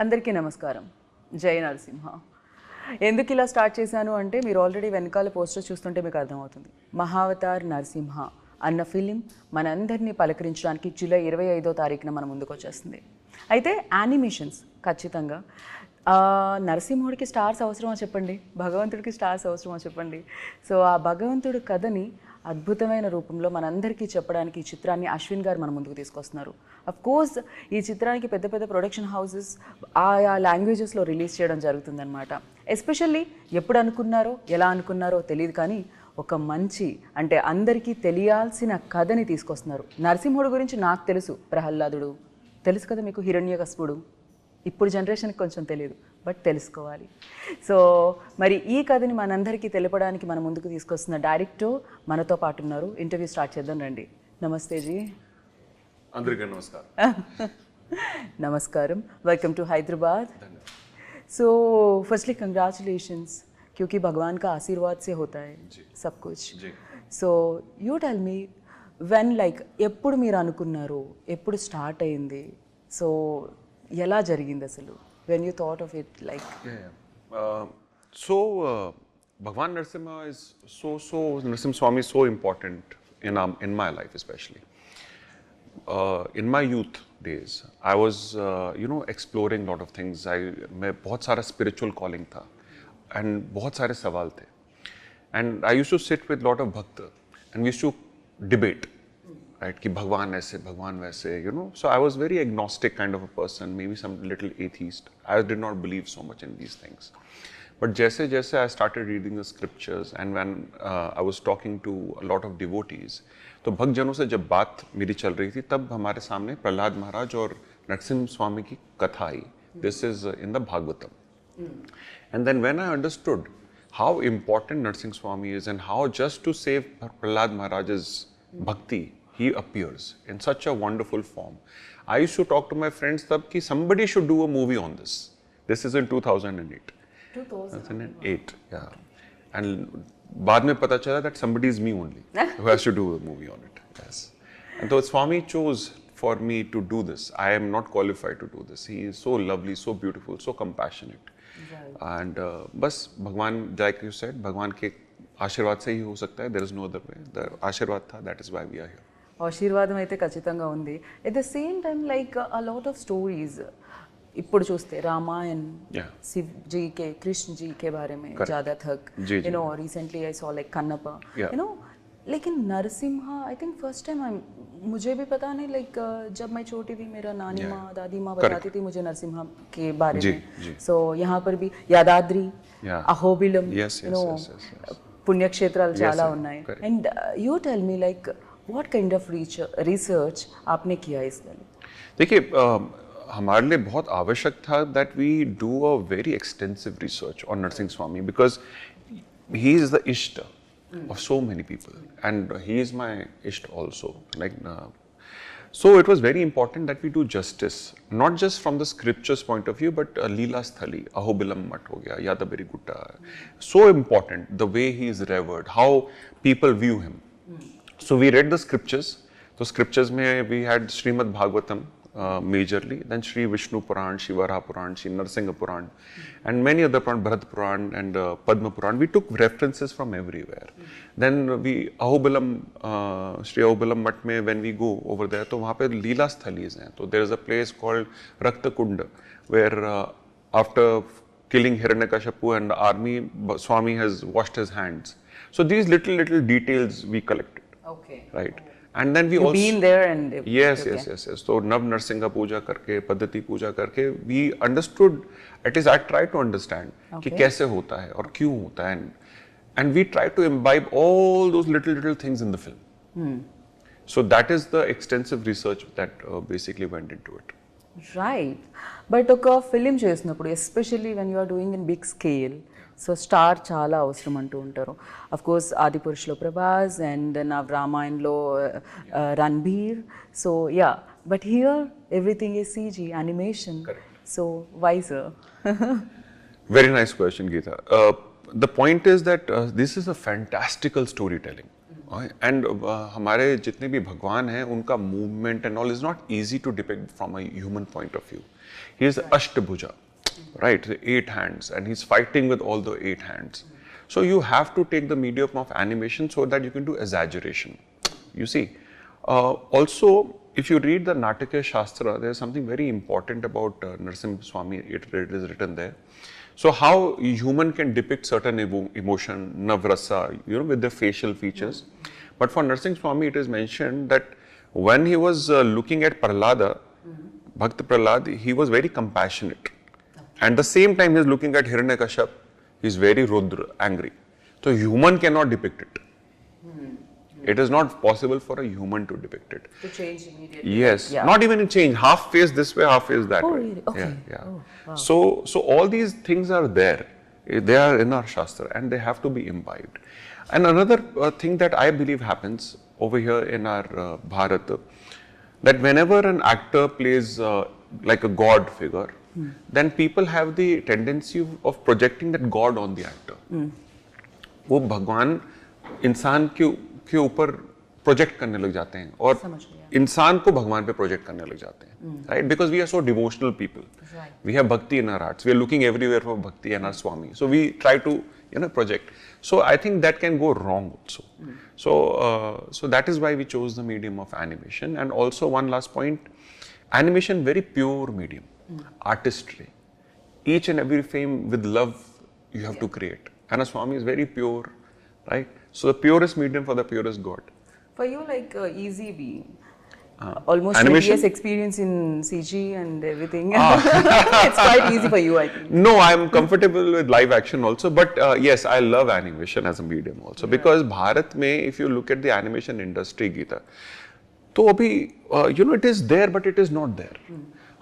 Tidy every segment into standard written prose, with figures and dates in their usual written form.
అందరికీ నమస్కారం. జై నరసింహ. ఎందుకు ఇలా స్టార్ట్ చేశాను అంటే మీరు ఆల్రెడీ వెనకాల పోస్టర్ చూస్తుంటే మీకు అర్థమవుతుంది. మహావతార్ నరసింహ అన్న ఫిలిం మనందరినీ పలకరించడానికి జూలై 25వ తారీఖున మన ముందుకు వచ్చేస్తుంది. అయితే యానిమేషన్స్ ఖచ్చితంగా నరసింహుడికి స్టార్స్ అవసరమా చెప్పండి, భగవంతుడికి స్టార్స్ అవసరమా చెప్పండి. సో ఆ భగవంతుడి కథని అద్భుతమైన రూపంలో మనందరికీ చెప్పడానికి ఈ చిత్రాన్ని అశ్విన్ గారు మన ముందుకు తీసుకొస్తున్నారు. అఫ్ కోర్స్ ఈ చిత్రానికి పెద్ద పెద్ద ప్రొడక్షన్ హౌసెస్ ఆయా లాంగ్వేజెస్లో రిలీజ్ చేయడం జరుగుతుందన్నమాట. ఎస్పెషల్లీ ఎప్పుడు అనుకున్నారో ఎలా అనుకున్నారో తెలియదు, కానీ ఒక మంచి అంటే అందరికీ తెలియాల్సిన కథని తీసుకొస్తున్నారు. నరసింహుడు గురించి నాకు తెలుసు, ప్రహ్లాదుడు తెలుసు కదా మీకు, హిరణ్యకశిపుడు ఇప్పుడు జనరేషన్కి కొంచెం తెలియదు, బట్ తెలుసుకోవాలి. సో మరి ఈ కథని మనందరికీ తెలపడానికి మన ముందుకు తీసుకొస్తున్న డైరెక్టర్ మనతో పాటు ఉన్నారు. ఇంటర్వ్యూ స్టార్ట్ చేద్దాం రండి. నమస్తే జీ. అందరికీ నమస్కారం. నమస్కారం. Welcome to Hyderabad. So firstly congratulations, क्योंकि भगवान का आशीर्वाद से होता है सब कुछ. So you tell me when like ఎప్పుడు మీరు అనుకున్నారు, ఎప్పుడు స్టార్ట్ అయింది, సో ఎలా జరిగింది అసలు, when you thought of it like? Bhagwan Narsimha is Narsim Swami is so important in my life, especially. In my youth days, I was exploring lot of things. मैं बहुत सारा spiritual calling था and बहुत सारे सवाल थे, and I used to sit with lot of bhakt and we used to debate, right, कि भगवान ऐसे भगवान वैसे, so I was very agnostic kind of a person, maybe some little atheist. I did not believe so much in these things, but जैसे जैसे I started reading the scriptures and when I was talking to a lot of devotees, तो भक्त जनों से जब बात मेरी चल रही थी तब हमारे सामने प्रहलाद महाराज और नरसिम्हा स्वामी की कथा आई. This is in the Bhagavatam. And then when I understood how important Narsimha Swami is and how just to save Prahlad Maharaj's bhakti, he appears in such a wonderful form. I used to talk to my friends tab ki somebody should do a movie on this. This is in 2008. 2008, yeah. And बाद में पता चला that somebody is me only who has to do a movie on it. Yes. And so Swami chose for me to do this. I am not qualified to do this. He is so lovely, so beautiful, so compassionate. Right. And बस भगवान, like you said, भगवान के आशीर्वाद से ही हो सकता है. There is no other way. The आशीर्वाद था. That is why we are here. ఆశీర్వాదం అయితే ఖచ్చితంగా ఉంది. At the same time like a lot of stories ఇప్పుడు చూస్తే रामायण, शिव जी के, कृष्ण जी के बारे में ज़्यादा थक, recently I saw like Kannappa, लेकिन Narasimha I think first time मुझे भी पता नहीं, लाइक जब मैं छोटी थी मेरा नानी माँ दादी माँ बताती थी मुझे नरसिम्हा के बारे में. सो यहाँ पर भी यादाद्री, अहोबिलम, పుణ్యక్షేత్రాలు చాలా ఉన్నాయి. And you tell me like what kind of research आपने किया इसमें? देखिए हमारे लिए बहुत आवश्यक था that we do a very extensive research on Narsimha Swami because he is the Ishta of so many people and he is my Ishta also. So it was very important that we do justice, not just from the scriptures point of view, but Leela Sthali, Ahobilam Mat ho gaya, Yadabari Gutta. So important, the way he is revered, how people view him. So we read the scriptures. So scriptures mein we had Srimad Bhagavatam majorly, then Shri Vishnu Puran, Shivara Puran, Shri Narsingha Puran, and many other Puran, Bharat Puran and Padma Puran. We took references from everywhere. Then we Ahobilam, Shri Ahobilam Mat mein when we go over there, तो वहाँ पे लीला स्थलीज हैं. तो there is a place called Rakta Kunda where after killing Hiranyakashipu and the army, Swami has washed his hands. So these little details we collected. Okay. Right. And then we also been there and yes. So Nav Narsingha Puja करके, पद्धति पूजा करके, we understood. At least I tried to understand कि कैसे होता है और क्यों होता है, and we tried to imbibe all those little things in the film. So that is the extensive research that basically went into it. Right. But ఒక film చేసినప్పుడు especially when you are doing in big scale, so star చాలా అవసరం అంటూ ఉంటారు. Of course ఆదిపురుషులో Prabhas and నా రామాయణలో Ranbir. So yeah, but here everything is CG animation. So why sir? Very nice question, Geeta. The point is that this is a fantastical storytelling. And हमारे जितने भी भगवान हैं उनका movement and all is not easy to depict from a human point of view. He is Ashtabhuja, right? The 8 hands, and he's fighting with all the 8 hands. So you have to take the medium of animation so that you can do exaggeration. You see. Also, if you read the Natakya Shastra, there is something very important about Narsimha Swami. It is written there. So how human can depict certain emotion, navrasa, with their facial features. But for Narsimha Swami, it is mentioned that when he was looking at Prahlada, Bhakta Prahlad, he was very compassionate. And the same time he is looking at Hiranyakashap, he is very Rudra, angry. So human cannot depict it. It is not possible for a human to depict it. To change immediately. Yes, not even to change. Half face this way, half face that way. Really? Okay. Yeah. Oh, wow. So all these things are there. They are in our Shastra and they have to be imbibed. And another thing that I believe happens over here in our Bharat, that whenever an actor plays like a god figure, then people have the tendency of projecting that god on the actor. वो भगवान इंसान के ऊपर project करने लग जाते हैं और इंसान को भगवान पे प्रोजेक्ट करने लग जाते हैं, right? Because we are so devotional people, we have bhakti in our hearts, we are looking everywhere for bhakti and our swami, so we try to project. So I think that can go wrong also. So that is why we chose the medium of animation. And also one last point, animation very pure medium, artistry. Each and every frame with love you have to create. And a Swami is very pure, right? So the purest medium for the purest God. For you, like easy being. Almost 20 animation? years experience in CG and everything. It's quite easy for you, I think. No, I'm comfortable with live action also, but yes, I love animation as a medium also, because Bharat mein, if you look at the animation industry, Geeta, तो अभी it is there, but it is not there.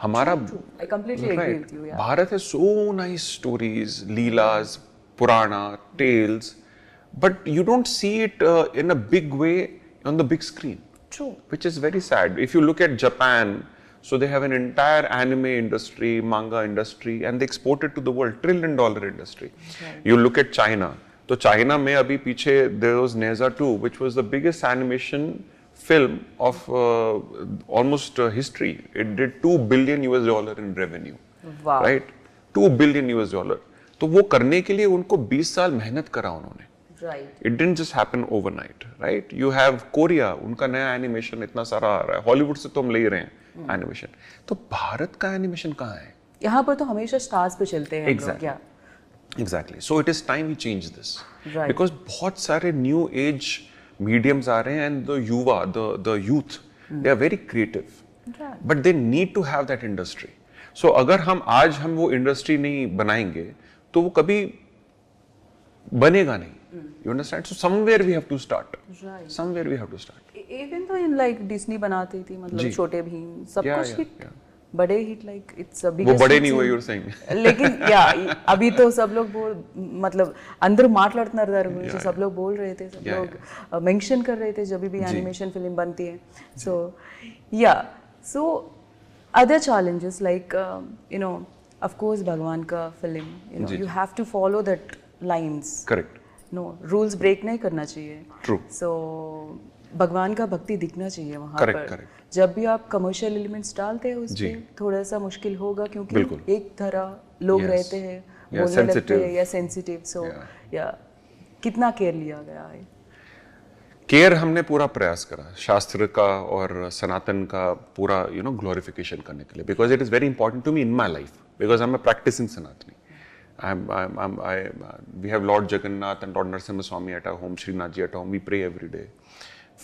हमारा, True. I completely agree with you. Yeah. Bharat has so nice stories, leelas, Purana, tales, but you don't see it in a big way on the big screen. True. Which is very sad. If you look at Japan, so they have an entire anime industry, manga industry, and they export it to the world, $1 trillion industry. Right. You look at China. So China mein abhi piche there was Neza 2, which was the biggest animation film of almost history. It did $2 billion in revenue. Wow. Right? $2 billion. तो वो करने के लिए उनको 20 साल मेहनत करा उन्होंने. Right. It didn't just happen overnight, right? You have Korea, उनका नया एनिमेशन इतना सारा आ रहा है. हॉलीवुड से तो हम ले ही रहे हैं एनिमेशन. तो भारत का एनिमेशन कहाँ है? यहाँ पर तो हमेशा स्टार्स पे चलते हैं लोग. Yeah. Exactly. So it is time we change this. Right. Because बहुत सारे new age mediums आ रहे हैं and the युवा, the youth, they are very creative. Right. But they need to have that industry. So अगर आज हम वो industry नहीं बनाएंगे, तो वो कभी बनेगा नहीं. You understand? So somewhere we have to start. Right. Somewhere we have to start. Even though in like Disney बनाती थी, मतलब छोटे भीम, सब कुछ हिट, बड़े hit, like it's a biggest. वो बड़े नहीं हुए, you're saying. लेकिन अभी तो सब लोग मतलब अंदर మాట్లాడుతున్నారు गुరించి सब लोग बोल रहे थे, सब लोग मेंशन कर रहे थे जब भी एनिमेशन फिल्म बनती है. So other challenges like of course भगवान का film, you have to follow that lines. Correct. No, rules break नहीं करना चाहिए. True. So भगवान का भक्ति दिखना चाहिए वहाँ Correct, पर. correct. जब भी आप कमर्शियल एलिमेंट्स डालते हैं उसमें थोड़ा सा मुश्किल होगा, क्योंकि एक तरह लोग रहते हैं, बोलने लगते हैं या सेंसिटिव. सो कितना केयर लिया गया है? केयर हमने पूरा प्रयास करा शास्त्र का और सनातन का पूरा ग्लोरिफिकेशन करने के लिए, because it is very important to me in my life, because I am a practising Sanatani. We have Lord Jagannath and Lord Narsimha Swami at our home, Srinath ji at home. We pray every day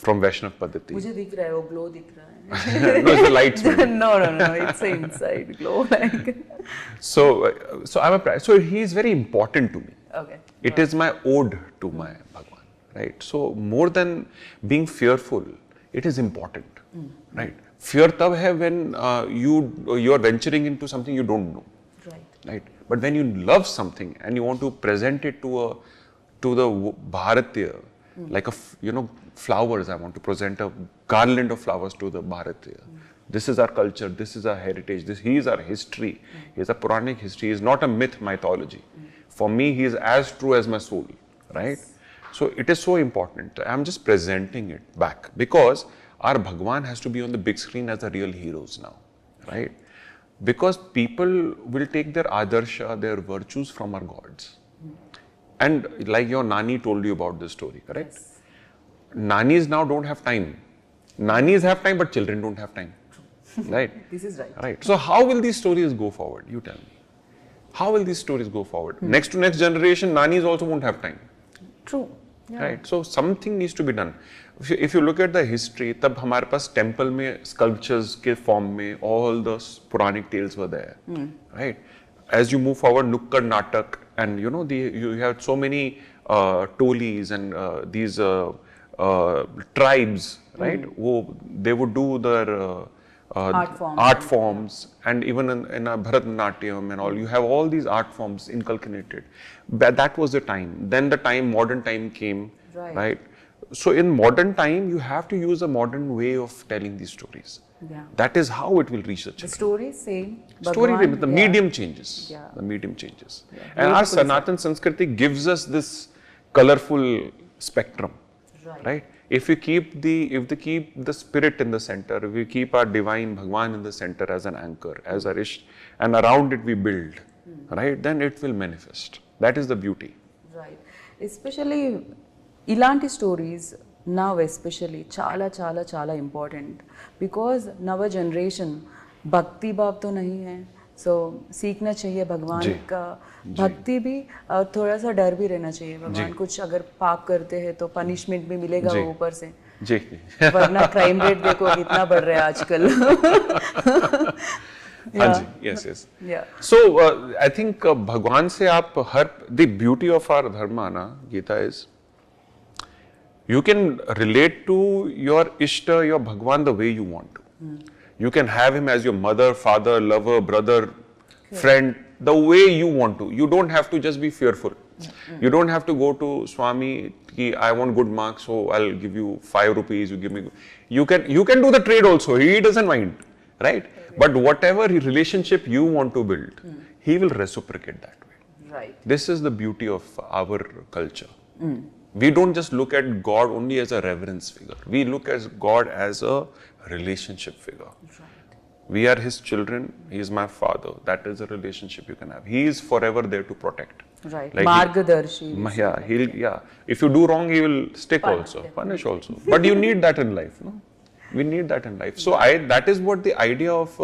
from Vaishnav Paddhati. मुझे दिख रहा है, वो glow दिख रहा है. No, it's the lights. No, it's an inside glow like. So so he is very important to me. Okay. It is my ode to my Bhagwan, right? So more than being fearful, it is important, right? Fear tab hai when you are venturing into something you don't know, right? But when you love something and you want to present it to the Bharatiya, like flowers, I want to present a garland of flowers to the Bharatiya. This is our culture, this is our heritage, he is our history, he is a Puranic history, he is not a myth, mythology. For me, he is as true as my soul, right? So it is so important. I'm just presenting it back because our Bhagwan has to be on the big screen as the real heroes now, right? Because people will take their adarsha, their virtues from our gods. And like your Nani told you about this story, correct? Yes. Nanis now don't have time. Nanis have time, but children don't have time. Right? This is right. Right. So how will these stories go forward? You tell me. How will these stories go forward? Next to next generation, Nanis also won't have time. True. Yeah. Right. So something needs to be done. If you look at the history, तब हमारे पास temple में sculptures के form में all the Puranic tales were there. Right. As you move forward, Nukkad Natak, and you know you have so many tolis and these tribes, right? They would do their art forms, and even in Bharatanatyam and all, you have all these art forms inculcated. That was the time. Then the time, modern time came, right? So in modern time, you have to use a modern way of telling these stories. Yeah. That is how it will reach the children. The story is same. Story, Bhagwan, the medium changes. Yeah. The medium changes. Yeah. And our Sanatan Sanskriti gives us this colorful spectrum, right? If we keep the spirit in the center, if we keep our divine Bhagwan in the center as an anchor, as a rish, and around it we build, right? Then it will manifest. That is the beauty. Right. Especially ilanti stories now especially chala important, because now generation bhakti bhav to nahi hai, so सीखना चाहिए भगवान का भक्ति भी, और थोड़ा सा डर भी रहना चाहिए भगवान कुछ अगर पाप करते हैं तो पनिशमेंट भी मिलेगा ऊपर से जी वरना क्राइम रेट देखो कितना बढ़ रहा है आजकल हाँ जी yes so I think भगवान से आप हर the beauty of our dharma ना Gita is you can relate to your ishta, your Bhagwan the way you want to. You can have him as your mother, father, lover, brother, friend, the way you want to. You don't have to just be fearful. You don't have to go to Swami, I want good marks, so I'll give you 5 rupees, you give me. You can do the trade also, he doesn't mind, right? But whatever relationship you want to build, he will reciprocate that way. Right. This is the beauty of our culture. We don't just look at God only as a reverence figure. We look at God as a relationship figure. Right. We are his children. He is my father. That is a relationship you can have. He is forever there to protect. Right. Like Margadarshi. Yeah. If you do wrong, he will stick also, punish also. But you need that in life, no? We need that in life. So that is what the idea of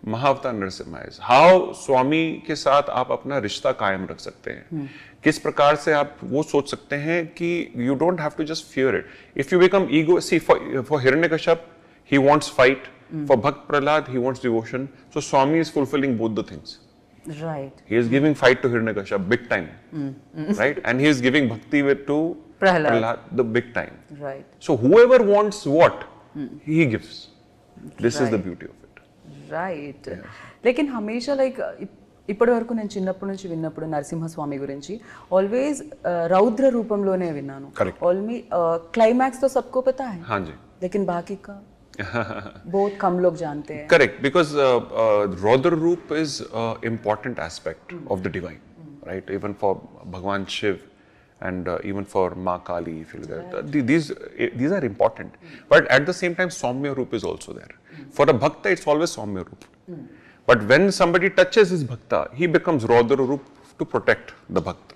Mahavatar Narsimha is. How Swami के साथ आप अपना रिश्ता कायम रख सकते हैं. किस प्रकार से आप वो सोच सकते हैं कि you don't have to just fear it. If you become ego, see for Hiranyakashyap, he wants fight. For Bhakt Prahlad, he wants devotion. So Swami is fulfilling both the things. Right. He is giving fight to Hiranyakashyap big time, right? And he is giving bhakti to Prahlad the big time. Right. So whoever wants what, he gives. This is the beauty of it. Right. लेकिन हमेशा like ఇప్పటి వరకు నేను చిన్నప్పటి నుంచి విన్నప్పుడు నరసింహస్వామి గురించి always రౌద్ర రూపంలోనే విన్నాను. ఆల్మీ क्लाइमैक्स तो सबको पता है. हाँ जी. लेकिन बाकी का बहुत कम लोग जानते हैं. Correct, because Raudra Roop is important aspect of the divine, right? Even for Bhagwan Shiv and even for Ma Kali, if you look at that, these are important. But at the same time, Saumya Roop is also there. For a Bhakta, it's always Saumya Roop. But when somebody touches his Bhakta, he becomes Raudra Roop to protect the Bhakta,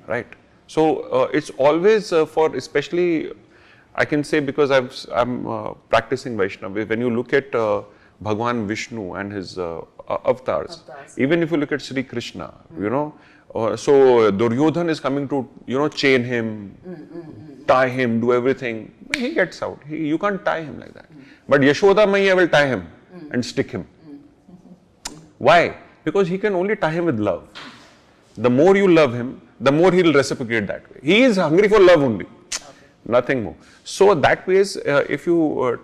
right? So it's always for, especially I can say, because I'm practicing Vaishnava. When you look at Bhagwan Vishnu and his avatars, even if you look at Sri Krishna, you know, so Duryodhan is coming to, you know, chain him, tie him, do everything. He gets out. You can't tie him like that. But Yashoda Maiya will tie him and stick him. Why? Because he can only tie him with love. The more you love him, the more he will reciprocate that way. He is hungry for love only. Nothing more. So that way, if you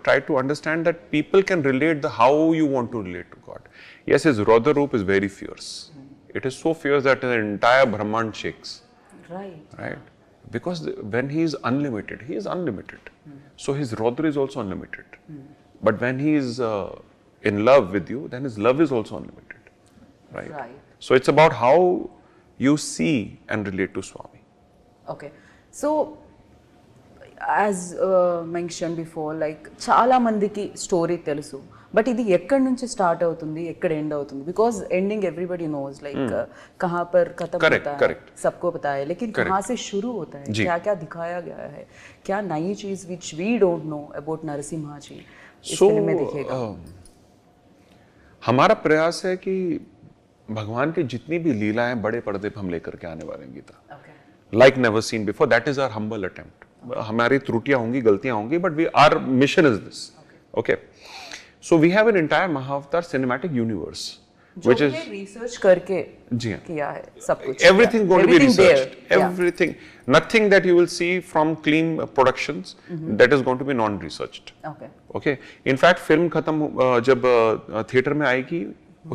try to understand that people can relate how you want to relate to God. Yes, his Raudra Roop is very fierce. It is so fierce that the entire Brahman shakes. Right. Right. Because when he is unlimited, he is unlimited. So his Raudra is also unlimited. But when he is in love with you, then his love is also unlimited. Right. So it's about how you see and relate to Swami. Okay. So as mentioned before, like chala mandiki story telusu, but ఇది ఎక్కడి నుంచి start అవుతుంది, ఎక్కడ end అవుతుంది? బికాज ending ఎवरीबॉडी knows like कहाँ पर खत्म होता है सबको पता है, लेकिन कहाँ से शुरू होता है, क्या क्या दिखाया गया है, क्या नई चीज which we don't know about Narasimha ji इस फिल्म में दिखेगा? हमारा प्रयास है कि भगवान की जितनी भी लीलाएं बड़े पर्दे पर हम लेकर के आने वाले हैं Gita, like never seen before. That is our humble attempt. हमारी त्रुटियां होंगी, गलतियां होंगी, but we our mission is this. Okay, so we have an entire Mahavatar cinematic universe which is research करके जी किया है सब कुछ. Everything going to be researched. Everything, nothing that you will see from clean productions that is going to be non-researched. Okay. In fact, film खत्म जब theatre में आएगी,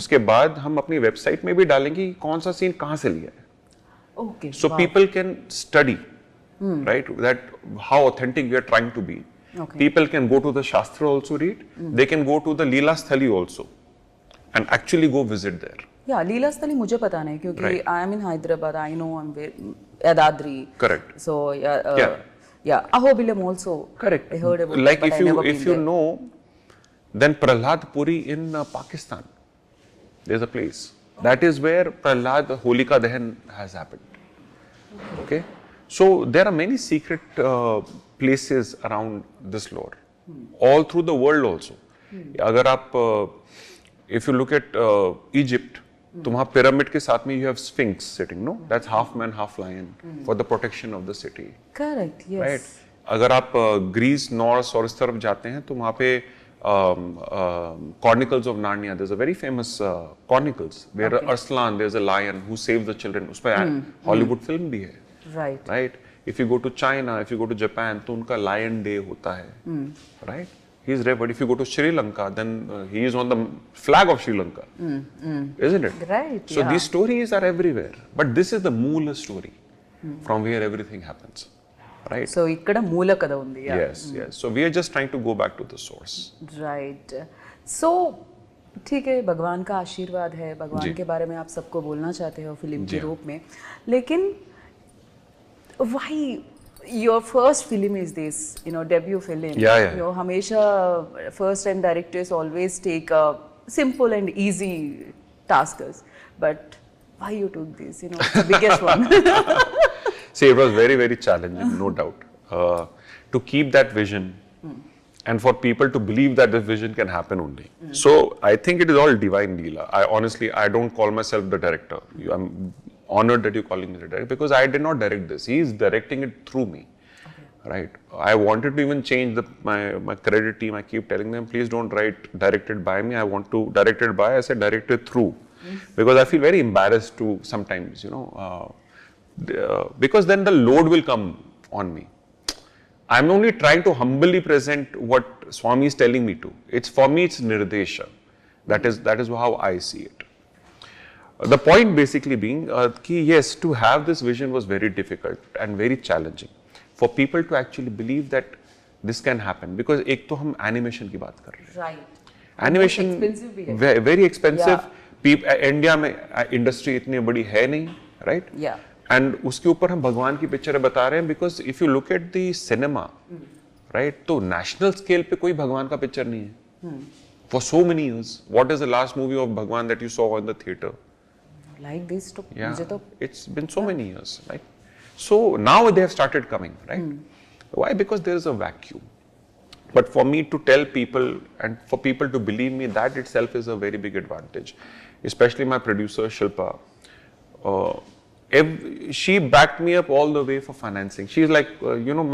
उसके बाद हम अपनी वेबसाइट में भी डालेंगे कौन सा सीन कहाँ से लिया है. Okay. So people can study, right? That how authentic we are trying to be. Okay. People can go to the Shastra also read. They can go to the Leela Sthali also, and actually go visit there. Yeah, Leela Sthali मुझे पता नहीं क्योंकि I am in Hyderabad. I know I'm Yadadri. Correct. So yeah, Ahobilam also. Correct. I heard about. Like if you know, then Prahlad Puri in Pakistan, there's a place. That is where Prahlad Holika Dahan has happened. Okay, so there are many secret places around this lore, all through the world also. अगर आप if you look at Egypt, तो वहाँ pyramid के साथ में you have Sphinx sitting, no? That's half man, half lion for the protection of the city. Correct. Yes. Right. अगर आप Greece, Norse और इस तरफ जाते हैं तो वहाँ पे Chronicles of Narnia, there's a very famous Chronicles where Arslan, there's a lion who saves the children. उसपे Hollywood film भी है. Right. Right. If you go to China, if you go to Japan, तो उनका Lion Day होता है. Right. He is revered. If you go to Sri Lanka, then he is on the flag of Sri Lanka. Isn't it? Right. So these stories are everywhere. But this is the Moola story from where everything happens. Right. So ikkada moola kada undi. Yes, yes. So we are just trying to go back to the source. Right. So ठीक है, भगवान का आशीर्वाद है, भगवान के बारे में आप सबको बोलना चाहते हो फिल्म के रूप में, लेकिन why your first film is this, debut film? Yeah. हमेशा first time directors always take a simple and easy tasks, but why you took this? It's the biggest one. See, it was very, very challenging, no doubt, to keep that vision and for people to believe that this vision can happen only. So I think it is all divine Leela. I don't call myself the director. I'm honored that you're calling me the director because I did not direct this. He is directing it through me. Right. I wanted to even change my credit team. I keep telling them, please don't write directed by me. I want to direct it by. I said directed through, because I feel very embarrassed to sometimes, because then the load will come on me. I'm only trying to humbly present what Swami is telling me to. It's for me, it's nirdesha. That is how I see it. The point basically being, yes, to have this vision was very difficult and very challenging for people to actually believe that this can happen. Because एक तो हम animation की बात कर रहे हैं. Right. Animation very expensive. India में industry इतनी बड़ी है नहीं, right? Yeah. एंड उसके ऊपर हम भगवान की पिक्चर बता रहे हैं, because if you look at the cinema, right, तो नेशनल स्केल पे कोई भगवान का पिक्चर नहीं है for so many years. What is the last movie of Bhagwan that you saw in the theatre like this? तो मुझे तो it's been so many years, right? So now they have started coming, right? Why? Because there is a vacuum. But for me to tell people and for people to believe me, that itself is a very big advantage. Especially my producer Shilpa. She backed me up all the way for financing. She's like,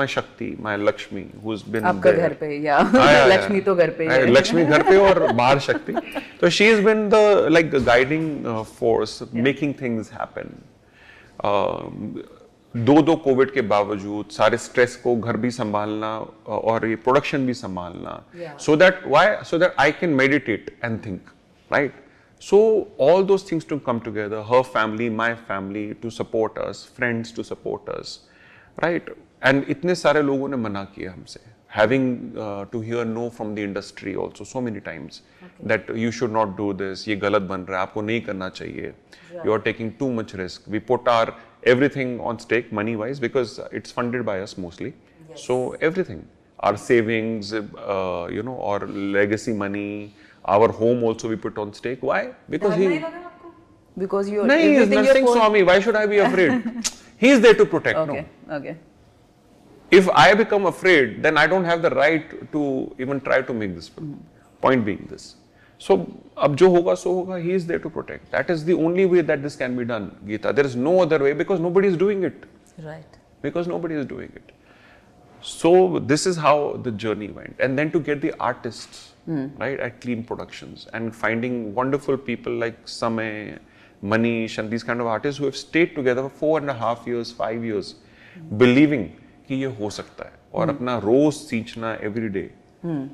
my Shakti, my Lakshmi, who's been आपका there. घर पे, लक्ष्मी तो घर पे है. लक्ष्मी घर पे और बाहर शक्ति. So she has been the guiding force, making things happen. दो कोविड के बावजूद सारे स्ट्रेस को घर भी संभालना और ये प्रोडक्शन भी संभालना, so that I can meditate and think, right? So all those things to come together, her family, my family to support us, friends to support us, right? And इतने सारे लोगों ने मना किया हमसे, having to hear no from the industry also so many times, that you should not do this, ये गलत बन रहा है, आपको नहीं करना चाहिए, you are taking too much risk. We put our everything on stake money wise because it's funded by us mostly. So everything, our savings, our legacy money, Our home also we put on stake. Why? Because because you're no, he is Narsingh Swami. Why should I be afraid? He is there to protect. Okay. No. Okay. If I become afraid, then I don't have the right to even try to make this film. Point being this. So, ab jo hoga so hoga, he is there to protect. That is the only way that this can be done, Geeta. There is no other way because nobody is doing it. Right. Because nobody is doing it. So, this is how the journey went. And then to get the artists, right, at Clean Productions and finding wonderful people like Samay, Manish and these kind of artists who have stayed together for 4.5 years, 5 years, believing कि ये हो सकता है और अपना रोज सींचना every day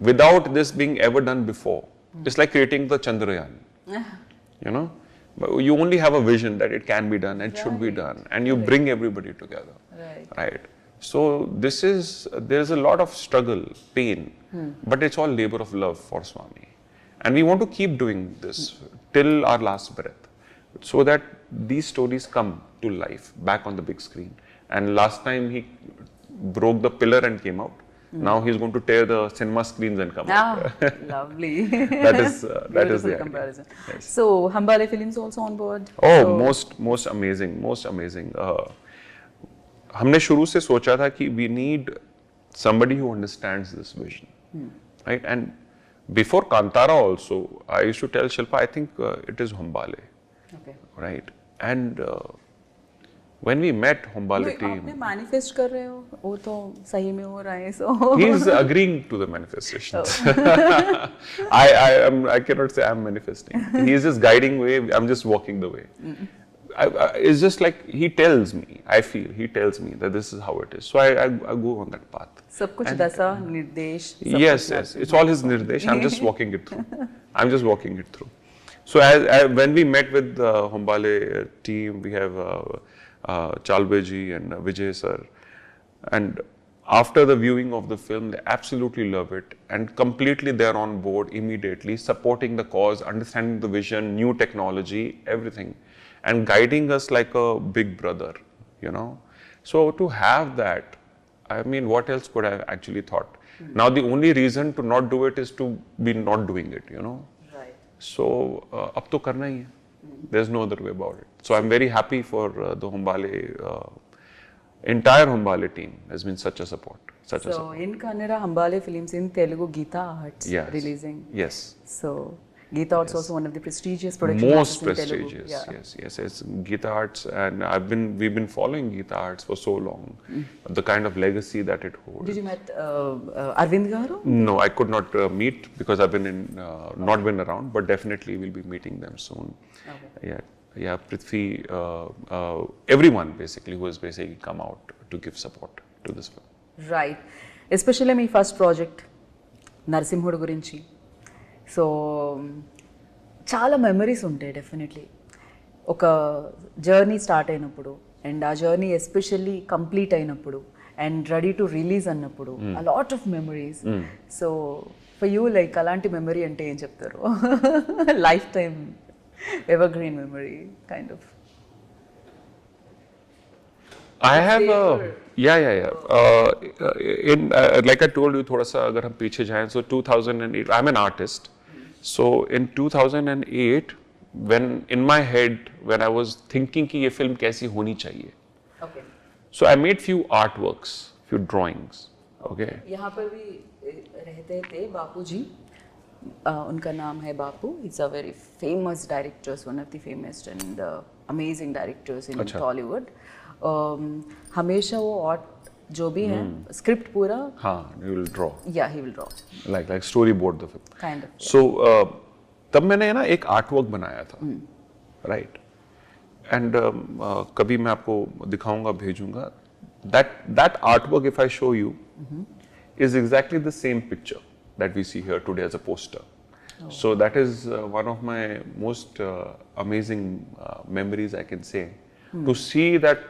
without this being ever done before. It's like creating the Chandrayaan. You know, but you only have a vision that it can be done and should be done, and you bring everybody together. Right. So this is there's a lot of struggle, pain, but it's all labor of love for Swami, and we want to keep doing this till our last breath, so that these stories come to life back on the big screen. And last time he broke the pillar and came out. Now he's going to tear the cinema screens and come out. Lovely. that is the comparison. Yes. So Hambale Films also on board. Oh, so, most amazing, most amazing. हमने शुरू से सोचा था कि we need somebody who understands this vision, right? And before Kantara also, I used to tell Shilpa, I think it is Hambale, right? And when we met Hambale team, आपने manifest कर रहे हो, वो तो सही में हो रहा है, so he is agreeing to the manifestations. I cannot say I'm manifesting. He is just guiding way. I'm just walking the way. It's just like he tells me. I feel he tells me that this is how it is. So I go on that path. सब कुछ दशा निर्देश. Yes. It's all his nirdesh. I'm just walking it through. So when we met with the Hambale team, we have Chalbeji and Vijay sir, and after the viewing of the film, they absolutely love it and completely they're on board immediately, supporting the cause, understanding the vision, new technology, everything, and guiding us like a big brother, you know. So to have that, I mean, what else could I actually thought? Now the only reason to not do it is to be not doing it, you know. Right. So ab to karna hi hai. There's no other way about it. So I'm very happy for the Hambale, entire Hambale team has been such a support. So in Kannada, Hambale Films, in Telugu, Geeta Arts releasing. Yes. So Geeta Arts also one of the prestigious production most houses prestigious. In Telugu. Yes. It's Geeta Arts, and we've been following Geeta Arts for so long. The kind of legacy that it holds. Did you met Arvind Garu? No, I could not meet because I've been not been around, but definitely we'll be meeting them soon. Okay. Yeah, Prithvi, everyone basically who has basically come out to give support to this film. Right. Especially my first project, Narsimhudu gurinchi. So, చాలా memories ఉంటాయి definitely ఒక journey start అయినప్పుడు and ఆ journey especially complete అయినప్పుడు and ready to release అన్నప్పుడు a lot of memories. So, for you like అలాంటి memory అంటే ఏం చెప్తారు? Life time evergreen memory kind of. I have like I told you, थोड़ा सा अगर हम पीछे जाएं, so 2008 I'm an artist. So in 2008 when in my head when I was thinking कि ये film कैसी होनी चाहिए, okay, so I made few artworks, few drawings. Okay. यहाँ पर भी रहते थे बापू जी, उनका नाम है बापू. He's a very famous director, one of the famous and amazing directors in Tollywood. हमेशा वो आर्ट जो भी है स्क्रिप्ट पूरा he will draw. Yeah, he will draw like storyboard the film kind of. So तब मैंने ना एक आर्टवर्क बनाया था, right, and कभी मैं आपको दिखाऊंगा, भेजूंगा. That artwork, if I show you, is exactly the same picture that we see here today as a poster. So that is one of my most amazing memories, I can say, to see that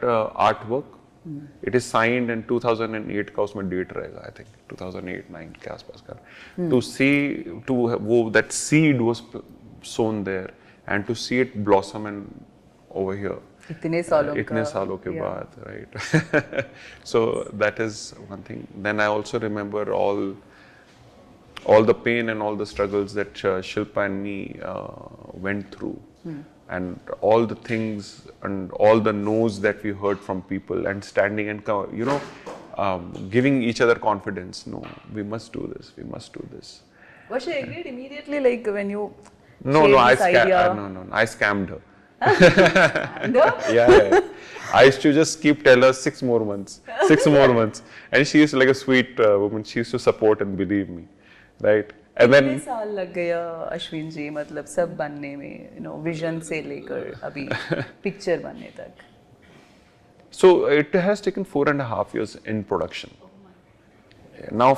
artwork. It is signed in 2008 का उसमें date रहेगा, I think 2008-9 के आसपास का. To see that seed was sown there and to see it blossom and over here. इतने सालों के बाद, right? So that is one thing. Then I also remember all all the pain and all the struggles that Shilpa and me went through, and all the things and all the no's that we heard from people, and standing and giving each other confidence. No, we must do this. We must do this. Was she agreed immediately, like when you No, I scammed her. Yeah. I used to just keep tell her 6 more months, and she used to, like a sweet woman. She used to support and believe me, right? And then कितने साल लग गया अश्विन जी, मतलब सब बनने में, vision से लेकर अभी पिक्चर बनने तक? So it has taken 4.5 years in production. Now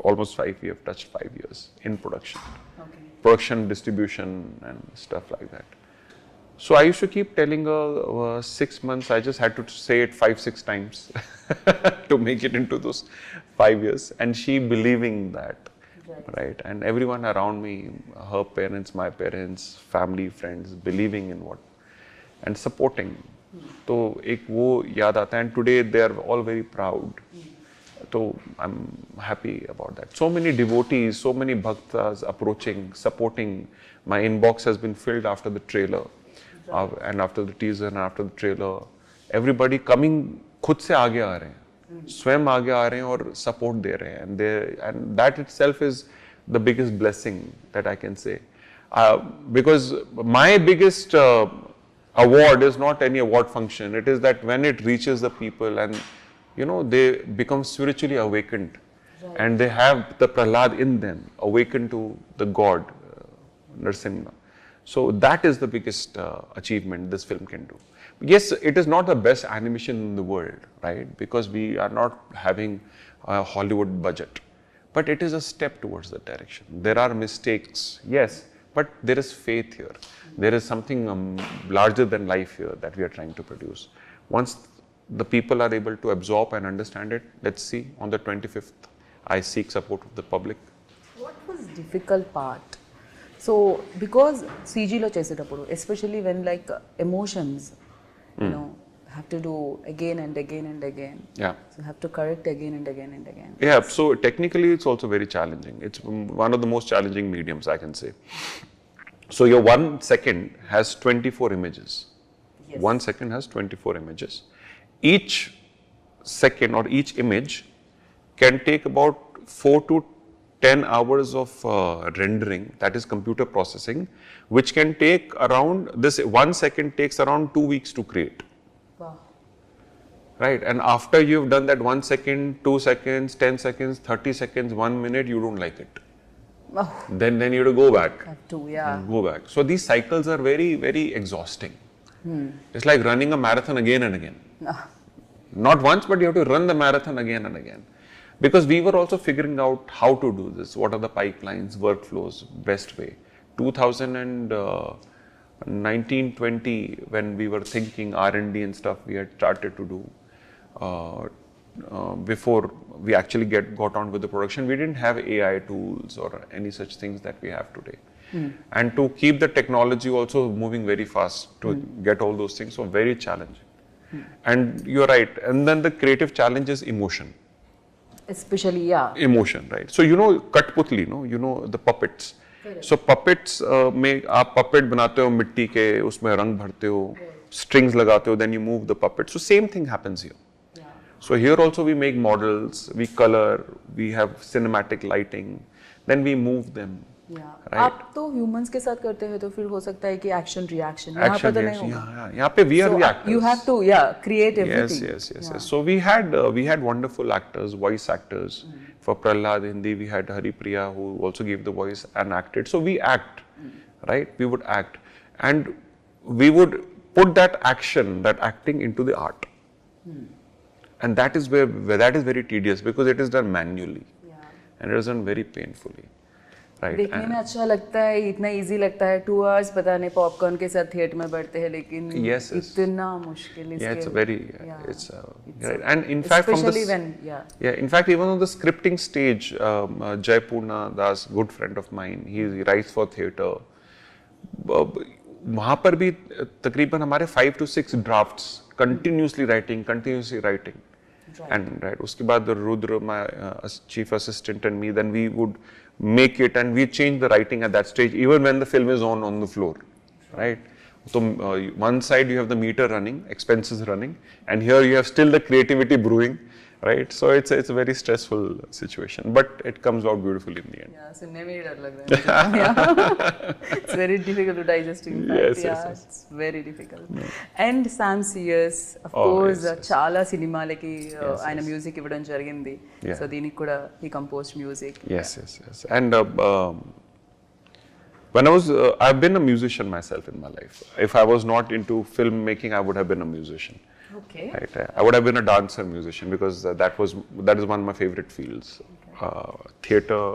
almost 5. We have touched 5 years in production. Okay. Production, distribution, and stuff like that. So I used to keep telling her 6 months. I just had to say it 5-6 times to make it into those 5 years, and she believing that, right? And everyone around me, her parents, my parents, family, friends, believing in what and supporting. तो एक वो याद आता है, and today they are all very proud. So I'm happy about that. So many devotees, so many bhaktas approaching, supporting. My inbox has been filled after the trailer, and after the teaser and after the trailer. Everybody coming, खुद से आगे आ रहे हैं, स्वयं आगे आ रहे हैं और support दे रहे हैं, and that itself is the biggest blessing that I can say, because my biggest award is not any award function. It is that when it reaches the people and they become spiritually awakened, and they have the Prahlad in them, awakened to the God, Narsimha. So that is the biggest achievement this film can do. Yes, it is not the best animation in the world, right? Because we are not having a Hollywood budget, but it is a step towards that direction. There are mistakes, yes, but there is faith here. There is something larger than life here that we are trying to produce. Once the people are able to absorb and understand it, let's see, on the 25th, I seek support of the public. What was difficult part? So, because CG lo chesetappudu, especially when like emotions, have to do again and again and again. Yeah. So have to correct again and again and again. Yeah, so technically it's also very challenging. It's one of the most challenging mediums, I can say. So your 1 second has 24 images. Yes. 1 second has 24 images. Each second or each image can take about 4 to 10 hours of rendering, that is computer processing, which can take around, this 1 second takes around 2 weeks to create. Wow. Right, and after you've done that 1 second, 2 seconds, 10 seconds, 30 seconds, 1 minute, you don't like it. Oh. Then you have to go back. Have to, yeah. Go back. So these cycles are very, very exhausting. It's like running a marathon again and again. Not once, but you have to run the marathon again and again. Because we were also figuring out how to do this. What are the pipelines, workflows, best way. 2019-20, when we were thinking R&D and stuff, we had started to do. Before we actually got on with the production, we didn't have AI tools or any such things that we have today. And to keep the technology also moving very fast to get all those things, so very challenging. And you're right. And then the creative challenge is emotion. Especially, yeah. Emotion, right? So Kathputli, the puppets. Correct. So puppets में आप puppet बनाते हो मिट्टी के, उसमें रंग भरते हो, strings लगाते हो, then you move the puppet. So same thing happens here. Yeah. So here also we make models, we color, we have cinematic lighting, then we move them. Yeah. Right. आप तो humans के साथ करते हैं तो फिर हो सकता है कि action reaction. यहाँ पे Action तो नहीं reaction, होगा. यहाँ पे we are the actors. You have to, create everything. Yes. So we had wonderful actors, voice actors. For Prahlad Hindi, we had Hari Priya, who also gave the voice and acted. So we act, right? We would act, and we would put that acting into the art, and that is where that is very tedious because it is done manually, and it is done very painfully. Right. देखने में अच्छा लगता है, इतना easy लगता है, 2 hours पता नहीं पॉपकॉर्न के साथ थिएटर में बैठते हैं, लेकिन इतना मुश्किल है. Yeah, it's very, it's right. And in fact, especially when, in fact, even on the scripting stage, Jai Purna Das, good friend of mine, he writes for theatre. वहाँ पर भी तकरीबन हमारे 5 to 6 drafts, continuously writing. And right, उसके बाद Rudra, my chief assistant, and me, then we would make it, and we change the writing at that stage, even when the film is on the floor, right? So one side you have the meter running, expenses running, and here you have still the creativity brewing, right? So it's a very stressful situation, but it comes out beautifully in the end. Yeah, सुनने में ही डर लग रहा है. Yeah. It's very difficult to digest. In fact, Yes. It's very difficult. And Sam CS, of course, చాలా సినిమాలకి ఆయన music ఇవ్వడం జరిగింది. So దీనికి కూడా he composed music. Yes. And when I've been a musician myself in my life. If I was not into filmmaking, I would have been a musician. Okay. Right? I would have been a dancer musician because that is one of my favorite fields. Theatre,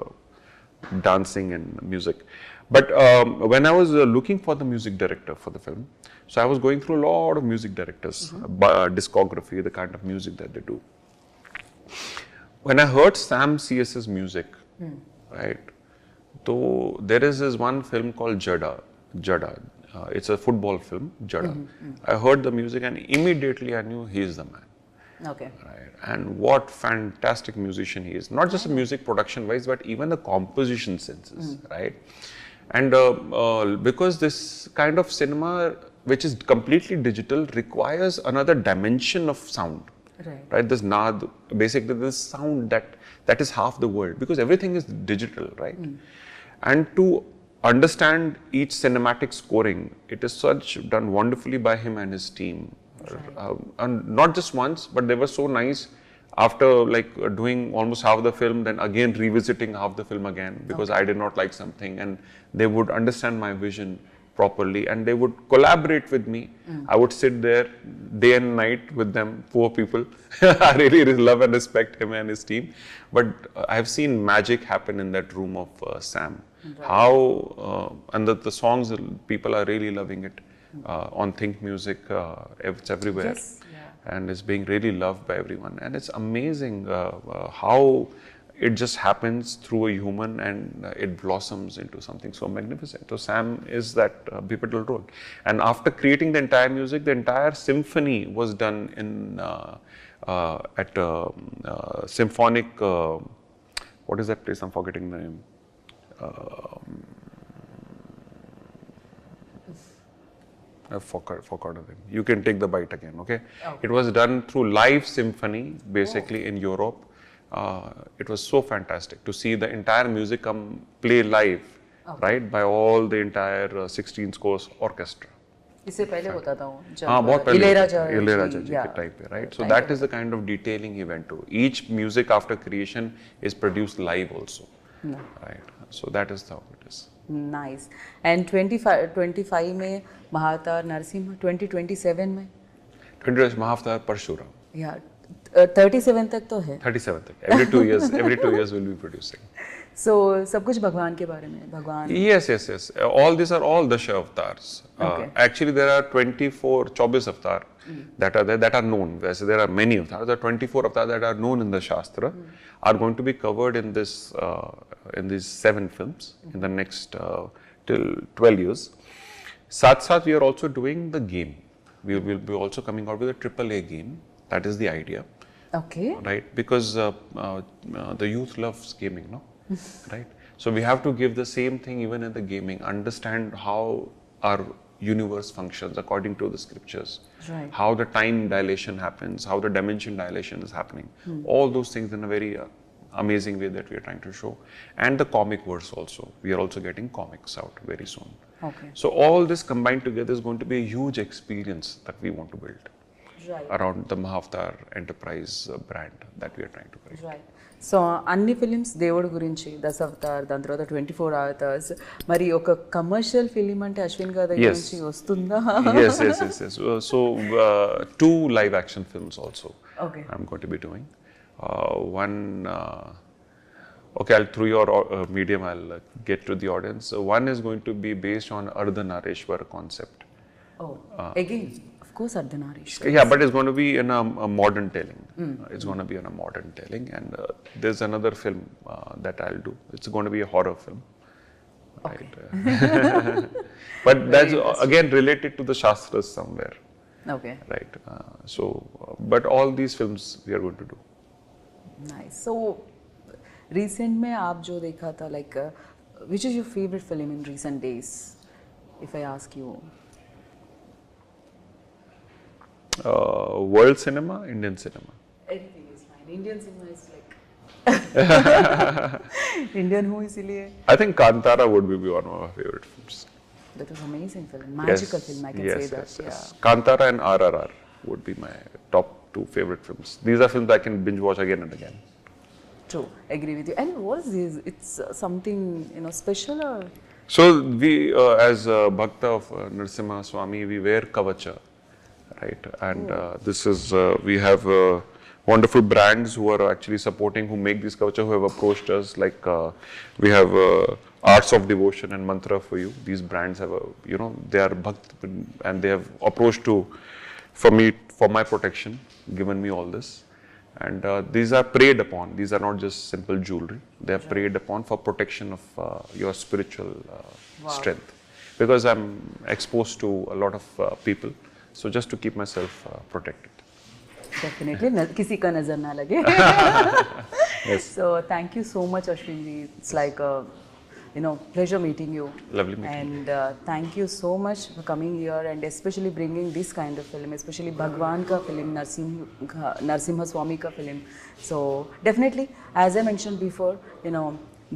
dancing and music. But when I was looking for the music director for the film, so I was going through a lot of music directors, discography, the kind of music that they do. When I heard Sam CS's music, right, so there is this one film called Jada. It's a football film, Jada. I heard the music and immediately I knew he is the man. Okay. Right. And what fantastic musician he is. Not just the music production wise, but even the composition senses, right? And because this kind of cinema, which is completely digital, requires another dimension of sound. Right? This naad, basically this sound that is half the world, because everything is digital, right? And to understand each cinematic scoring, it is done wonderfully by him and his team. And not just once, but they were so nice after doing almost half the film, then again revisiting half the film again, because I did not like something, and they would understand my vision properly and they would collaborate with me. I would sit there day and night with them, poor people. I really love and respect him and his team. But I have seen magic happen in that room of Sam. How, and the songs, people are really loving it. On Think Music, it's everywhere. And it's being really loved by everyone. And it's amazing how it just happens through a human and it blossoms into something so magnificent. So Sam is that pivotal role. And after creating the entire music, the entire symphony was done in at symphonic, what is that place? I'm forgetting the name. I forgot of it. You can take the bite again, okay? It was done through live symphony, basically in Europe. It was so fantastic to see the entire music play live, right, by all the entire 16 scores orchestra. इससे पहले होता था वो बहुत पहले इलैयाराजा जी के type पे, right? So that is the kind of detailing he went to. Each music after creation is produced live also, right? So that is how it is. Nice. And 25 में महावतार नरसिम्हा, 2027 में 20 महावतार परशुराम. Yeah, 37 तक तो है. 37 तक. Every 2 years we'll be producing. So सब कुछ भगवान के बारे में, भगवान. Yes. All these are all Dasha avatars. Actually, there are 24 avatars that are there, that are known. There are many avatars. There are 24 avatars that are known in the Shastra, are going to be covered in this in these 7 films in the next till 12 years. Sath, we are also doing the game. We will be also coming out with a AAA game. That is the idea. Okay. Right, because the youth loves gaming, no? Right. So we have to give the same thing even in the gaming. Understand how our universe functions according to the scriptures. Right. How the time dilation happens, how the dimension dilation is happening. All those things in a very amazing way that we are trying to show. And the comic verse also. We are also getting comics out very soon. Okay. So all this combined together is going to be a huge experience that we want to build. Right. Around the Mahavatar enterprise brand that we are trying to create. Right. So అన్ని films దేవుడి గురించి దశావతార్, దాని తర్వాత 24 hours, మరి ఒక commercial film అంటే అశ్విన్ గారి దగ్గర నుంచి వస్తుందా? Yes. So 2 live action films also. Okay. I'm going to be doing. One, okay, through your medium, I'll get to the audience. One is going to be based on Ardhanarishwar concept. Oh, again. Of course, Ardhanarishwar. Yeah, but it's going to be in a modern telling. It's going to be in a modern telling, and there's another film that I'll do. It's going to be a horror film. Okay. Right? But that's again related to the Shastras somewhere. Okay. Right. But all these films we are going to do. Nice. So, recent में आप जो देखा था like which is your favourite film in recent days if I ask you? World cinema, Indian cinema. Anything is fine. Indian cinema is like Indian हूँ इसीलिए. I think Kantara would be one of my favorite films. That was amazing film, magical film. I can say that. Yes. Kantara and RRR would be my top 2 favorite films. These are films I can binge watch again and again. True, agree with you. And what is this? It's something special or? So we, as Bhakta of Narsimha Swami, we wear kavacha, right? And this is we have wonderful brands who are actually supporting, who make these kavacha, who have approached us. Like we have Arts of Devotion and Mantra for You. These brands have they are Bhakt and they have approached for my protection, given me all this. And these are preyed upon. These are not just simple jewelry. They are preyed upon for protection of your spiritual strength. Because I'm exposed to a lot of people, so just to keep myself protected. Definitely, किसी का नजर ना लगे. Yes. So thank you so much, Ashwin ji. It's like pleasure meeting you. Lovely meeting you. And thank you so much for coming here and especially bringing this kind of film, especially Bhagwan ka film, Narsimha Swami ka film. So definitely, as I mentioned before,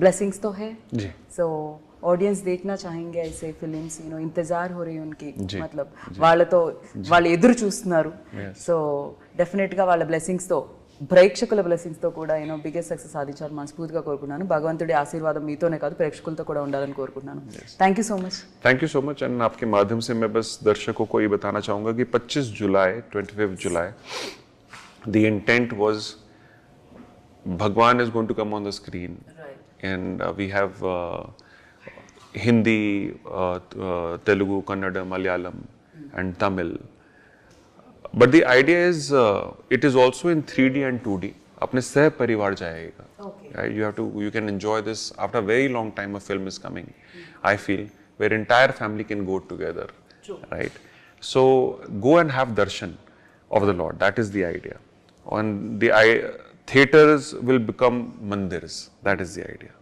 blessings तो है. जी. So audience देखना चाहेंगे ऐसे films, इंतजार हो रही है उनकी. जी. मतलब వాళ్ళు ఎదురు చూస్తున్నారు. Yes. So definitely గా వాళ్ళ blessings తో ప్రేక్షకుల బ్లెస్సింగ్స్ తో కూడా బిగ్గెస్ట్ సక్సెస్ సాధించాలని మనస్ఫూర్తిగా కోరుకుంటున్నాను. భగవంతుడి ఆశీర్వాదం మీతోనే కాదు ప్రేక్షకులతో కూడా ఉండాలని కోరుకుంటున్నాను. Thank you so much. Thank you so much. And आपके माध्यम से मैं बस दर्शकों को ये बताना चाहूँगा कि 25 जुलाई, 25th July, the intent was Bhagwan is going to come on the screen. Right. And we have Hindi, Telugu, Kannada, Malayalam and Tamil. But the idea is it is also in 3D and 2D. अपने सह परिवार जाएगा. Okay. Right? You can enjoy this after a very long time. A film is coming, I feel, where entire family can go together. True. Right? So go and have darshan of the Lord. That is the idea. And the theaters will become mandirs. That is the idea.